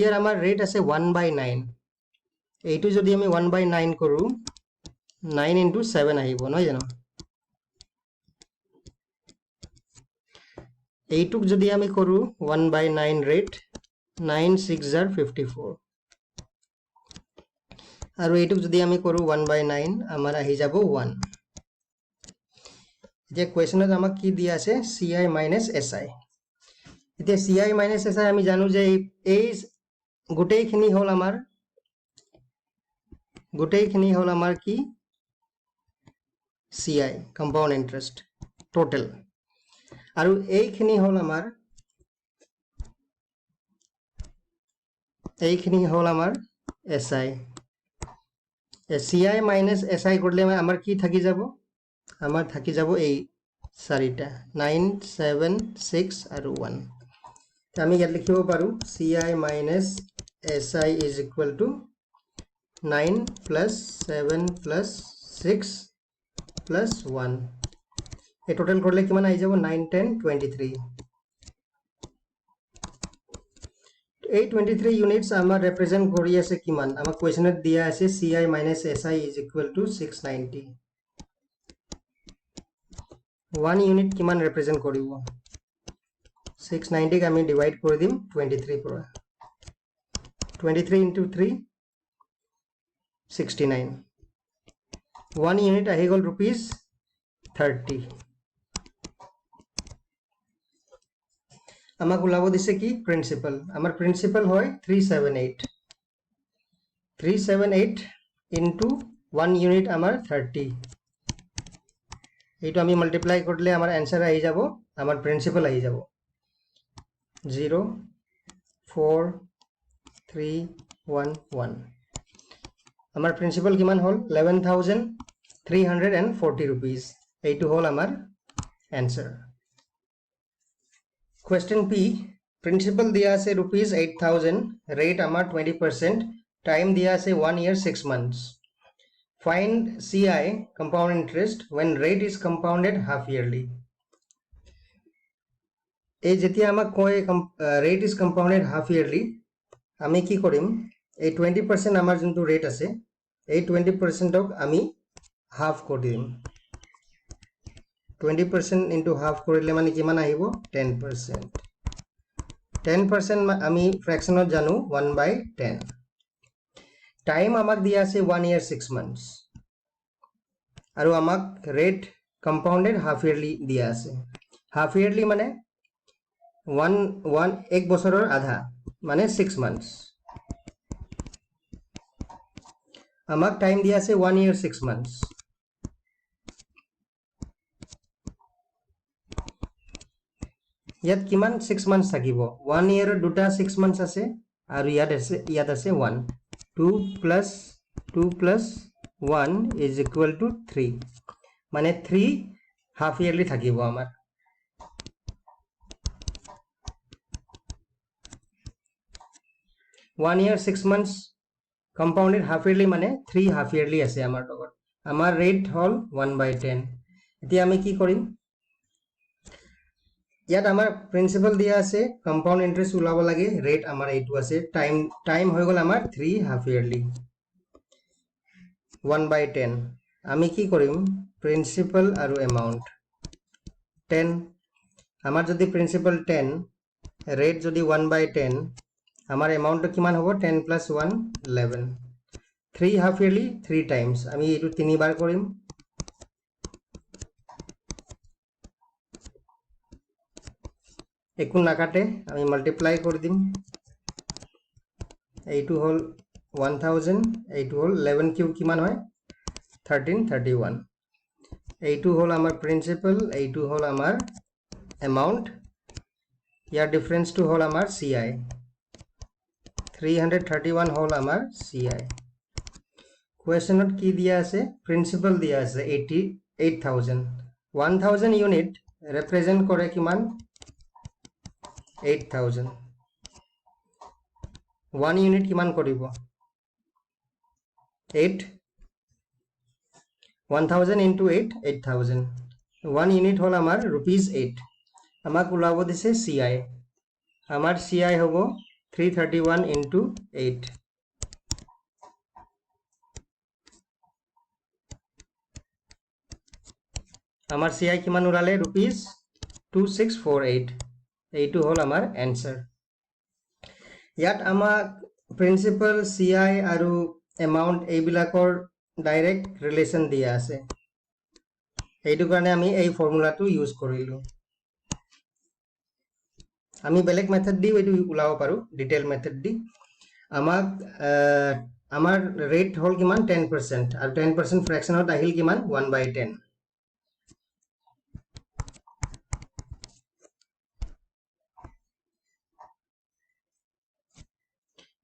ইয়াৰ আমাৰ ৰেট আছে 1/9 এইটো যদি আমি 1/9 কৰো 9 into 7 আহিব নহয় জানো এইটুক যদি আমি কৰো 1/9 ৰেট 9 6 are 54 আৰু এইটুক যদি আমি কৰো 1/9 আমাৰ আহি যাব 1 এতিয়া কোৱেশ্চনত আমাক কি দিয়া আছে CI minus SI এতিয়া CI minus SI আমি জানো যে এই গোটেইখিনি হল আমাৰ কি CI compound interest total আৰু এইখিনি হল আমাৰ SI CI minus SI কৰলে আমাৰ কি থাকি যাব আমাৰ থাকি যাব এই চাৰিটা 9 7 6 আৰু 1 আমি ইয়াত লিখিব পাৰো CI minus SI is equal to 9 plus 7 plus 6 plus 1 এই টোটাল করলে কিমান আহি যাব 9 10 23 এই 23 ইউনিটস আমাৰ ৰিপ্ৰেজেন্ট কৰি আছে কিমান আমাৰ কোৱেশ্চনত দিয়া আছে CI minus SI is equal to 690 1 unit কিমান ৰিপ্ৰেজেন্ট কৰিব 690 ক আমি ডিভাইড কৰি দিম 23 পৰা 23 into 3 69 1 ইউনিট আহি গল rupees 30 আমাক ওলাব দিছে কি প্ৰিন্সিপাল আমাৰ প্ৰিন্সিপাল হয় 378 into 1 ইউনিট আমাৰ 30 এইটো আমি মাল্টিপ্লাই কৰিলে আমাৰ आंसर আহি যাব আমাৰ প্ৰিন্সিপাল আহি যাব 0 4 3 1 1 আমাৰ প্ৰিন্সিপাল কিমান হল 11340 rupees এইটো হল আমাৰ आंसर Question P Principal दिया से rupees 8000 rate amar 20% time दिया से 1 year 6 months find CI compound interest when rate is compounded half yearly এই যেতিয়া আমাক কয় rate is compounded half yearly আমি কি কৰিম এই 20% আমাৰ যোনটো ৰেট আছে এই 20% ক আমি হাফ কৰি দিম 20% into half কৰিলে মানে কিমান আহিব 10% আমি ফ্ৰেকশনত জানো 1/10 টাইম আমাক দিয়া আছে 1 year 6 months আৰু আমাক ৰেট কম্পাউন্ডেড হাফ ইয়াৰলি দিয়া আছে হাফ ইয়াৰলি মানে 1 বছৰৰ আধা মানে 6 months আমাক টাইম দিয়া আছে 1 year 6 months ইয়াত কিমান 6 months থাকিব 1 year দুটা 6 months আছে আৰু ইয়াত আছে 1 2 plus 1 is equal to 3 মানে 3 half yearly থাকিব আমাৰ 1 year 6 months compounded half yearly মানে 3 half yearly আছে আমাৰ লগত আমাৰ ৰেট হল 1/10 এতিয়া আমি কি কৰিম ইয়াত আমাৰ প্ৰিন্সিপাল দিয়া আছে কম্পাউন্ড ইন্টাৰেস্ট উলাব লাগে ৰেট আমাৰ এইটো আছে টাইম হৈ গল আমাৰ 3 হাফ ইয়াৰলি 1/10 আমি কি কৰিম প্ৰিন্সিপাল আৰু এমাউন্ট 10 আমাৰ যদি প্ৰিন্সিপাল 10 ৰেট যদি 1/10 আমাৰ এমাউন্ট কিমান হ'ব 10 plus 1 11 3 হাফ ইয়াৰলি 3 টাইমস আমি এইটো তিনিবাৰ কৰিম একো নাকাটে আমি মাল্টিপ্লাই কৰি দিম এইটো হল 1000 এইটো হল 11 কিউব কিমান হয় 1331 এইটো হল আমাৰ প্ৰিন্সিপাল এইটো হল আমাৰ এমাউন্ট ইয়াৰ ডিফাৰেন্সটো হল আমাৰ CI 331 হল আমাৰ CI কোৱেশ্চনত কি দিয়া আছে প্ৰিন্সিপাল দিয়া আছে 88000 1000 ইউনিট ৰিপ্ৰেজেন্ট কৰে কিমান 8000 1 ইউনিট কিমান কৰিব 8 1000 into 8 8000 1 unit হল আমার ₹8 আমাক ওলাব দিছে CI আমার CI হব 331 into 8 আমার CI কিমান ওলালে ₹2648 এইটো হল আমাৰ এনসাৰ ইয়াত আমাক প্ৰিন্সিপাল CI আৰু এমাউন্ট এইবিলাকৰ ডাইৰেক্ট ৰিলেশন দিয়া আছে এইটো কাৰণে আমি এই ফৰ্মুলাটো ইউজ কৰিলো আমি বেলেগ মেথড দি এইটো ওলাব পাৰো ডিটেইল মেথড দি আমাক আমাৰ ৰেট হল কিমান 10% আৰু 10% ফ্ৰেকশনত আহিল কিমান 1/10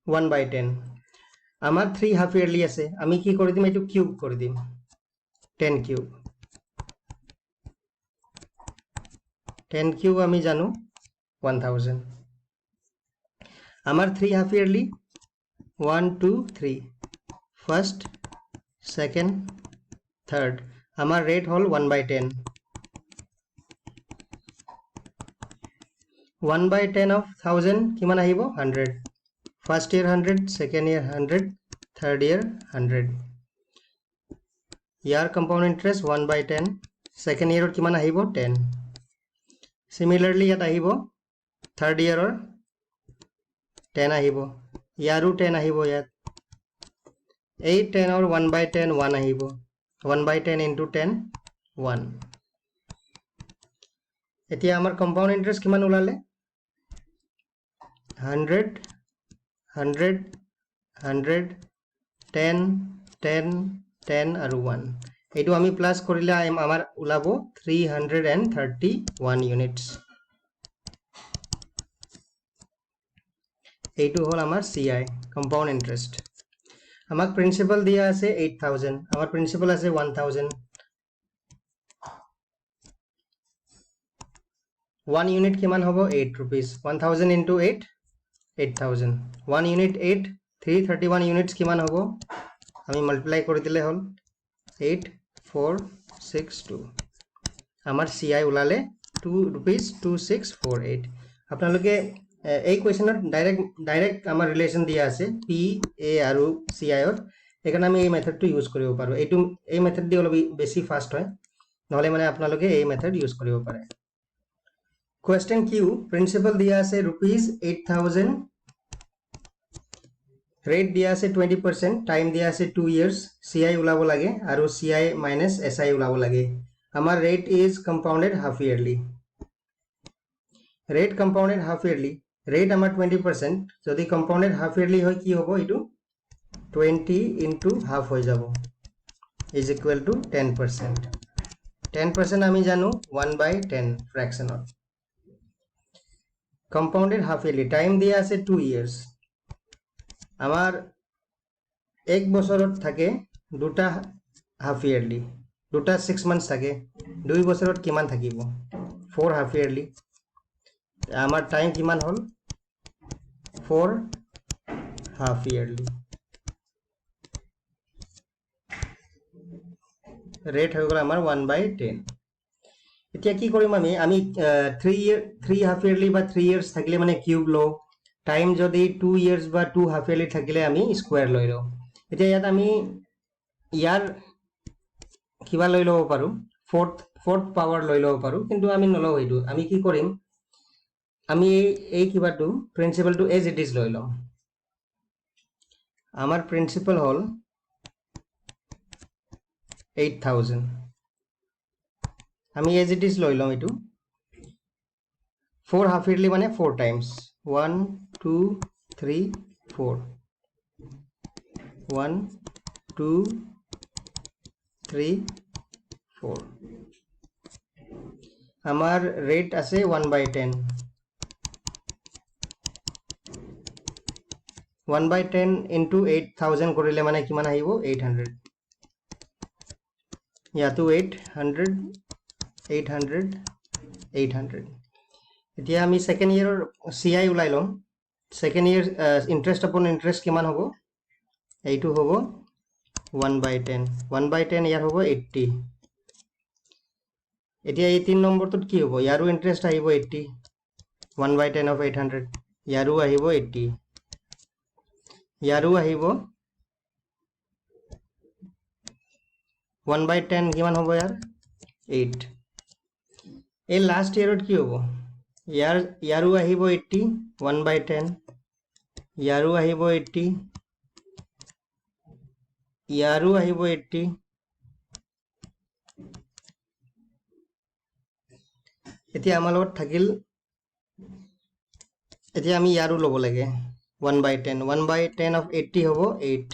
1/10 আমার 3 হাফ ইয়ারলি আছে আমি কি করে দিম একটু কিউব করে দিম 10 কিউব 10 কিউব আমি জানো 1000 আমার 3 half yearly 1 2 3 first second third আমার রেট হল 1/10 1/10 of 1000 কিমান আহিব 100 First year 100, second year 100, third year 100. Year compound interest 1/10. Second year কিমান আহিব 10. Similarly ইয়াত আহিব third year 10 আহিব ইয়াৰো 10 আহিব ইয়াত 8 10 or 1/10 1 আহিব 1/10 into 10 1. এতিয়া আমাৰ compound interest কিমান ওলালে 100 100 100 10 10 10 আৰু 1 এইটো আমি প্লাস কৰিলে আমাৰ ওলাব 331 ইউনিটস এইটো হল আমাৰ CI কম্পাউন্ড ইন্টাৰেস্ট আমাক প্ৰিন্সিপাল দিয়া আছে 8000 আমাৰ প্রিন্সিপাল আছে 1000 1 ইউনিট কিমান হ'ব 8 rupees 1000 into 8 8000 1 unit 8 331 units কিমান হ'ব আমি মাল্টিপ্লাই কৰি দিলে হল 8462 আমাৰ CI ওলালে 2 rupees 2648 আপোনালোকে এই কোৱেশ্চনত ডাইৰেক্ট আমাৰ ৰিলেশন দিয়া আছে PA আৰু CI ৰ এখানে আমি এই মেথডটো ইউজ কৰিব পাৰো এই মেথড দি অলপ বেছি ফাস্ট হয় নহলে মানে আপোনালোকে এই মেথড ইউজ কৰিব পাৰে Question Q, principal दिया से ₹8000, rate दिया से 20%, time दिया से 2 years, CI उलाबो लगे, आरो CI minus SI उलाबो लगे. हमार rate is compounded half yearly. Rate compounded half yearly, rate हमार 20%, जदि compounded half yearly होय की होबो इटू 20 into half हो जाबो is equal to 10%. 10% आमी जानू 1/10 fraction of. Compounded half yearly time দিয়া আছে 2 years আমার এক বছৰত থাকে দুটা হাফ ইয়াৰলি দুটা 6 months থাকে 2 বছৰত কিমান থাকিব 4 হাফ ইয়ারলি আমার টাইম কিমান হল 4 হাফ ইয়ারলি রেট হৈ গল আমার 1/10 এতিয়া কি কৰিম আমি 3 হাফ ইয়ারলি বা 3 ইয়ার্স থাকিলে মানে কিউব লো টাইম যদি 2 ইয়ার্স বা 2 হাফ ইয়ারলি থাকিলে আমি স্কয়ার লৈ লও এতিয়া ইয়াত আমি ইয়াৰ কিবা লৈ লব পাৰো ফোৰ্থ পাওয়াৰ লৈ লব পাৰো কিন্তু আমি নলও এইটো আমি কি কৰিম আমি এই কিবাটো প্ৰিন্সিপালটো এজ ইট ইজ লৈ লম আমাৰ প্রিন্সিপাল হল 8000 আমি এজ ইট ইজ লৈ লম এইটো 4 হাফ ইয়ারলি মানে 4 টাইমস 1 2 3 4 1 2 3 4 আমার রেট আছে 1/10 1/10 into 8000 করিলে মানে কিমান আহিব 800 ইয়াতো 800 800 800 এতিয়া আমি সেকেন্ড ইয়াৰৰ CI উলাই লম সেকেন্ড ইয়াৰ ইন্টারেস্ট আপন ইন্টারেস্ট কিমান হ'ব এইটো হ'ব 1/10 1/10 ইয়াৰ হ'ব 80 এতিয়া এই 3 নম্বৰটোত কি হ'ব ইয়াৰো ইন্টাৰেষ্ট আহিব 80 1/10 of 800 ইয়াৰো আহিব 80 ইয়াৰো আহিব 1/10 কিমান হ'ব ইয়াৰ 8 এই লাষ্ট ইয়াৰত কি হ'ব ইয়াৰো আহিব 80 1/10 ইয়াৰো আহিব 80 ইয়াৰো আহিব 80 এতিয়া আমাৰ লগত থাকিল এতিয়া আমি ইয়াৰো ল'ব লাগে 1/10 1/10 of 80 হ'ব 8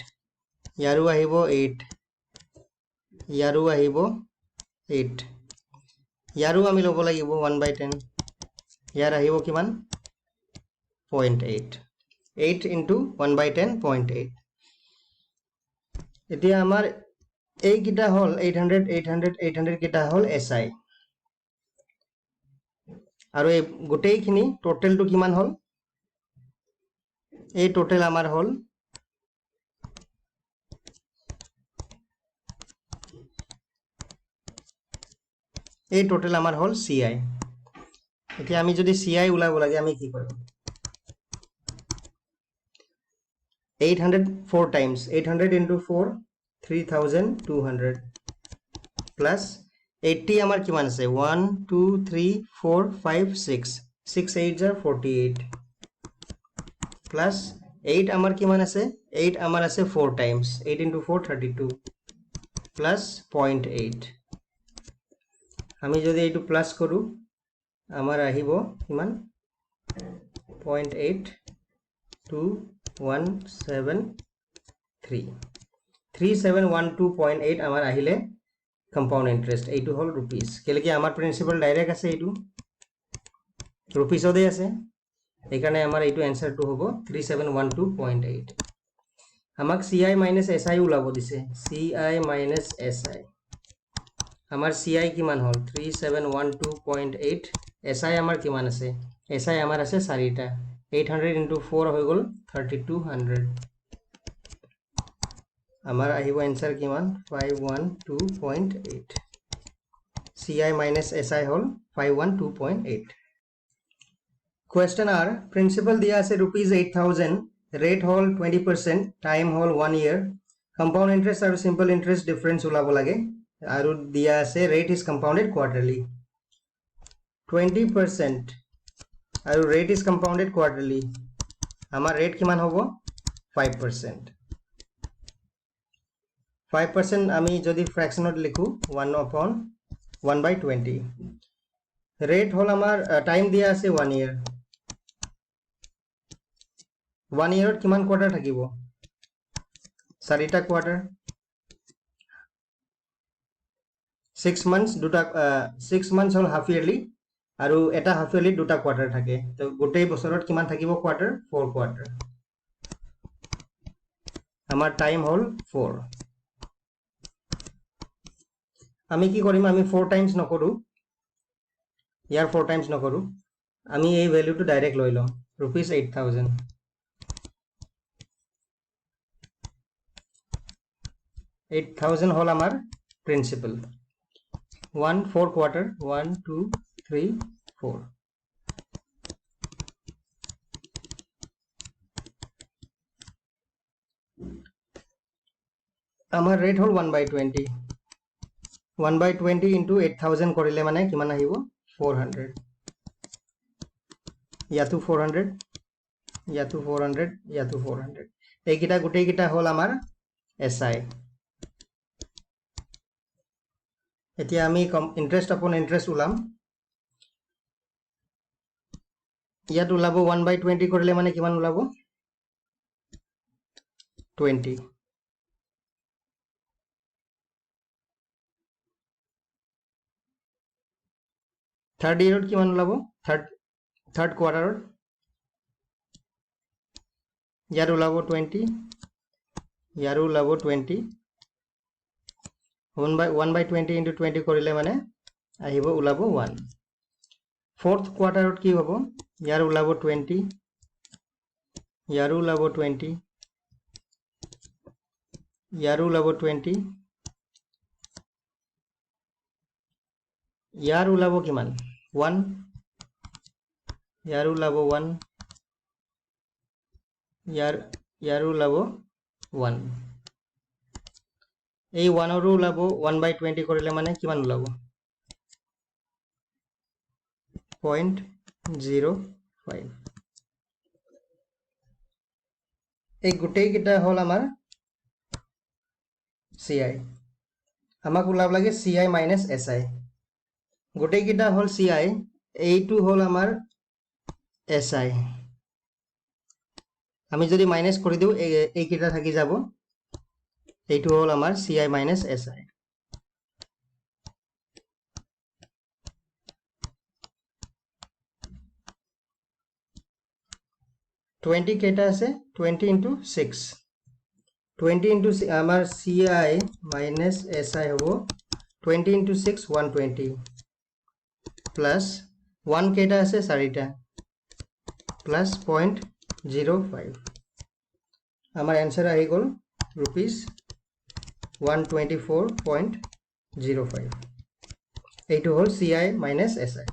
ইয়াৰো আহিব 8 ইয়াৰো আহিব 8 ইয়াৰো আমি ল'ব লাগিব 1/10 ইয়াৰ আহিব কিমান 0.8 8 into 1/10 0.8 এতিয়া আমাৰ এইকেইটা হ'ল 800 800 800 কেইটা হ'ল SI আৰু এই গোটেইখিনি টোটেলটো কিমান হ'ল এই টোটেল আমাৰ হ'ল এই টোটেল আমাৰ হ'ল CI এতিয়া আমি যদি CI উলাব লাগে আমি কি কৰিম 800 4 times 800 into 4 3200 plus 80 আমাৰ কিমান আছে 1 2 3 4 5 6 6 8 are 48 plus 8 আমাৰ কিমান আছে 8 আমাৰ আছে 4 times 8 into 4 32 plus 0.8 আমি যদি এইটো প্লাস কৰো আমাৰ আহিব কিমান 0.8 2173 3712.8 আমাৰ আহিলে compound interest এইটো হল rupees কেলে কি আমাৰ প্ৰিন্সিপাল ডাইৰেক্ট আছে এইটো rupees ওদে আছে এইকাৰণে আমাৰ এইটো আনসাৰটো হ'ব 3712.8 আমাক CI minus SI উলাব দিছে CI minus SI আমাৰ CI কিমান হল 3712.8 SI আমাৰ কিমান আছে SI আমাৰ আছে 4টা 800 into 4 হৈ গল 3200 আমাৰ আহিব আনসাৰ কিমান 512.8 CI minus SI হল 512.8 question R principal দিয়া আছে rupees 8000 rate হল 20% time হল 1 year compound interest আৰু simple interest difference উলাব লাগে আৰু দিয়া আছে rate is compounded quarterly 20% আৰু rate is compounded quarterly আমাৰ rate কিমান হ'ব 5% 5% আমি যদি ফ্ৰ্যাকশনত লিখো 1/1/20 rate হল আমাৰ টাইম দিয়া আছে 1 year 1 yearত কিমান কোৱাৰ্টাৰ থাকিব 4টা কোৱাৰ্টাৰ 6 months দুটা 6 months হল হাফ ইয়াৰলি আৰু এটা হাফ ইয়াৰলি দুটা কোৱাৰ্টাৰ থাকে তো গোটেই বছৰত কিমান থাকিব কোৱাৰ্টাৰ 4 কোৱাৰ্টাৰ আমাৰ টাইম হল 4 আমি কি কৰিম আমি 4 টাইমস নকৰো ইয়াৰ 4 টাইমস নকৰো আমি এই ভ্যালুটো ডাইৰেক্ট লৈ লম rupees 8000 8000 হল আমাৰ প্ৰিন্সিপাল 1 4 quarter 1 2 3 4 আমাৰ ৰেট হল 1/20 1/20 into 8000 কৰিলে মানে কিমান আহিব 400 ইয়াতো 400 ইয়াতো 400 ইয়াতো 400 এইকিটা গোটেই কিটা হল আমাৰ SI এতিয়া আমি ইন্টাৰেস্ট আপন ইন্টাৰেস্ট উলাম ইয়াত উলাব 1/20 কৰিলে মানে কিমান উলাব 20 থাৰ্ড ইয়াৰত কিমান উলাব থাৰ্ড কোয়াৰ্টাৰত ইয়াৰ উলাব 20 ইয়াৰো উলাব 20 1/20 into 20 কৰিলে মানে আহিব উলাব 1 ফোৰ্থ কোয়াৰ্টাৰত কি হ'ব ইয়াৰ উলাব 20 ইয়াৰো উলাব 20 ইয়াৰো ওলাব 20, ইয়াৰ ওলাব কিমান 1, ইয়াৰ ওলাব 1, ইয়াৰ ওলাব 1, এই 1ৰো ওলাব 1/20 কৰিলে মানে কিমান ওলাব 0.05। এই গোটেই কেইটা হল আমাৰ CI, আমাক ওলাব লাগে CI মাইনাস SI, গোটেই কেইটা হল CI, এইটো হল আমাৰ SI, আমি যদি মাইনাস কৰি দিও এই কেইটা থাকি যাব, এইটো হল আমাৰ CI মাইনাস SI। টুৱেণ্টি কেইটা আছে 20 into 6, 20 into আমাৰ CI মাইনাস SI হ'ব 20 into 6 120 প্লাস 1 কেইটা আছে 4টা প্লাস 0.05, আমাৰ এনসার আহি গ'ল rupees 124.05, এইটো হল CI মাইনাস SI।